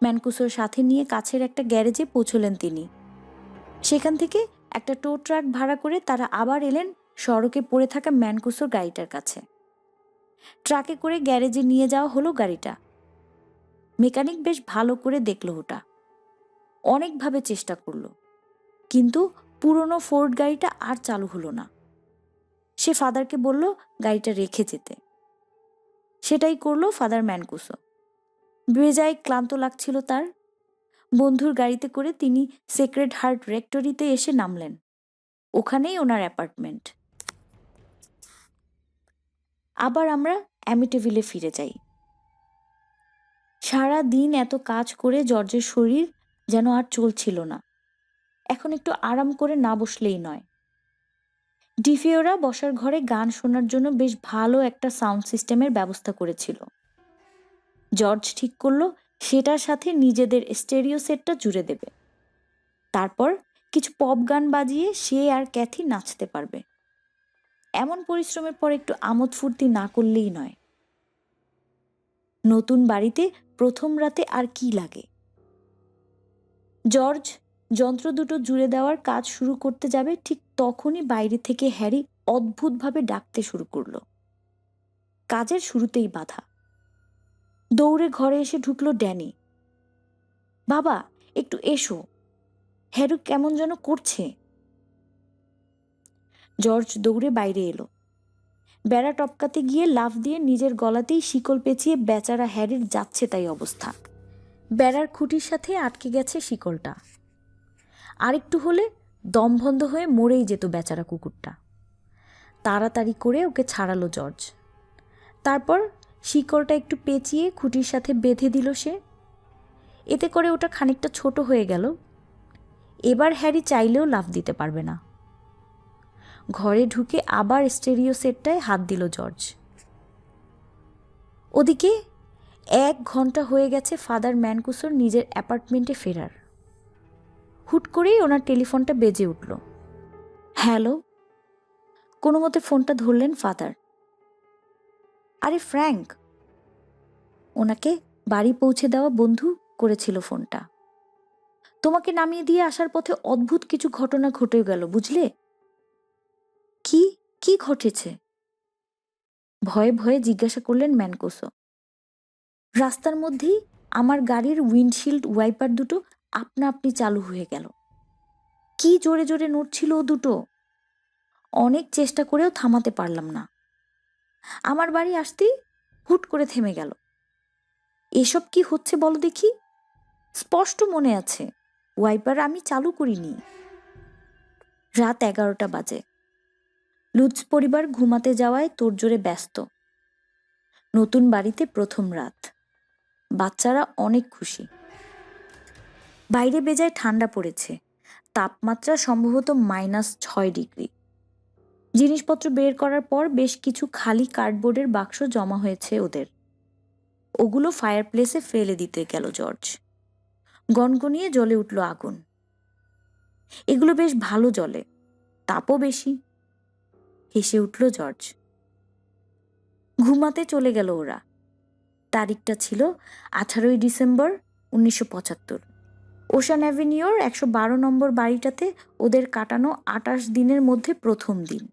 ম্যানকুসোর সাথে নিয়ে কাছের একটা গ্যারেজে পৌঁছলেন তিনি। সেখান থেকে একটা টো ট্রাক ভাড়া করে তারা আবার এলেন সড়কে পড়ে থাকা ম্যানকুসোর গাড়িটার কাছে। ট্রাকে করে গ্যারেজে নিয়ে যাওয়া হলো গাড়িটা। মেকানিক বেশ ভালো করে দেখলো ওটা, অনেকভাবে চেষ্টা করলো, কিন্তু পুরনো ফোর্ড গাড়িটা আর চালু হলো না। সে ফাদারকে বলল গাড়িটা রেখে যেতে। সেটাই করলো ফাদার ম্যানকুসো। বেজায় ক্লান্ত লাগছিল তার। বন্ধুর গাড়িতে করে তিনি সেক্রেড হার্ট রেক্টরিতে এসে নামলেন। ওখানেই ওনার অ্যাপার্টমেন্ট। আবার আমরা অ্যামিটেভিলে ফিরে যাই। সারা দিন এত কাজ করে জর্জের শরীর যেন আর চলছিল না। এখন একটু আরাম করে না বসলেই নয়। ডিফিওরা বসার ঘরে গান শোনার জন্য বেশ ভালো একটা সাউন্ড সিস্টেমের ব্যবস্থা করেছিল। জর্জ ঠিক করলো সেটার সাথে নিজেদের স্টেরিও সেটটা জুড়ে দেবে। তারপর কিছু পপ গান বাজিয়ে সে আর ক্যাথি নাচতে পারবে। এমন পরিশ্রমের পর একটু আমোদ ফুর্তি না করলেই নয়। নতুন বাড়িতে প্রথম রাতে আর কি লাগে। জর্জ যন্ত্র দুটো জুড়ে দেওয়ার কাজ শুরু করতে যাবে, ঠিক তখনই বাইরে থেকে হ্যারি অদ্ভুতভাবে ডাকতে শুরু করলো। কাজের শুরুতেই বাধা। দৌড়ে ঘরে এসে ঢুকলো ড্যানি। বাবা, একটু এসো, হ্যারি কেমন যেন করছে। জর্জ দৌড়ে বাইরে এলো। বেড়া টপকাতে গিয়ে লাফ দিয়ে নিজের গলাতেই শিকল পেঁচিয়ে বেচারা হ্যারির যাচ্ছে তাই অবস্থা। বেড়ার খুঁটির সাথে আটকে গেছে শিকলটা। আরেকটু হলে দম বন্ধ হয়ে মরেই যেত বেচারা কুকুরটা। তাড়াতাড়ি করে ওকে ছাড়ালো জর্জ। তারপর শিকলটা একটু পেঁচিয়ে খুঁটির সাথে বেঁধে দিল সে। এতে করে ওটা খানিকটা ছোট হয়ে গেল। এবার হ্যারি চাইলেও লাফ দিতে পারবে না। ঘরে ঢুকে আবার স্টেরিও সেটটায় হাত দিল জর্জ। ওদিকে 1 ঘন্টা হয়ে গেছে ফাদার ম্যানকুসোর নিজের অ্যাপার্টমেন্টে ফেরার। হুট করেই ওনার টেলিফোনটা বেজে উঠল। হ্যালো। কোনো মতে ফোনটা ধরলেন ফাদার। আরে ফ্র্যাঙ্ক, ওনাকে বাড়ি পৌঁছে দেওয়া বন্ধু করেছিল ফোনটা। তোমাকে নামিয়ে দিয়ে আসার পথে অদ্ভুত কিছু ঘটনা ঘটে গেল, বুঝলে? কি কি ঘটেছে? ভয়ে ভয়ে জিজ্ঞাসা করলেন ম্যানকুসো। রাস্তার মধ্যেই আমার গাড়ির উইন্ডশিল্ড ওয়াইপার দুটো আপনা আপনি চালু হয়ে গেল। কি জোরে জোরে নড়ছিল ও দুটো! অনেক চেষ্টা করেও থামাতে পারলাম না। আমার বাড়ি আসতেই হুট করে থেমে গেল। এসব কি হচ্ছে বলো দেখি? স্পষ্ট মনে আছে, ওয়াইপার আমি চালু করিনি। রাত 11টা বাজে। লুৎস পরিবার ঘুমাতে যাওয়ায় তোড়জোড়ে ব্যস্ত। নতুন বাড়িতে প্রথম রাত। বাচ্চারা অনেক খুশি। বাইরে বেজায় ঠান্ডা পড়েছে। তাপমাত্রা সম্ভবত -6 ডিগ্রি। জিনিসপত্র বের করার পর বেশ কিছু খালি কার্ডবোর্ডের বাক্স জমা হয়েছে ওদের। ওগুলো ফায়ার প্লেসে ফেলে দিতে গেল জর্জ। গনগনিয়ে জ্বলে উঠল আগুন। এগুলো বেশ ভালো জ্বলে, তাপও বেশি। হেসে উঠল জর্জ। ঘুমাতে চলে গেল ওরা। তারিখটা ছিল 18ই ডিসেম্বর 1975। ওশান অ্যাভিনিউর 112 নম্বর বাড়িটাতে ওদের কাটানো 28 দিনের মধ্যে প্রথম দিন।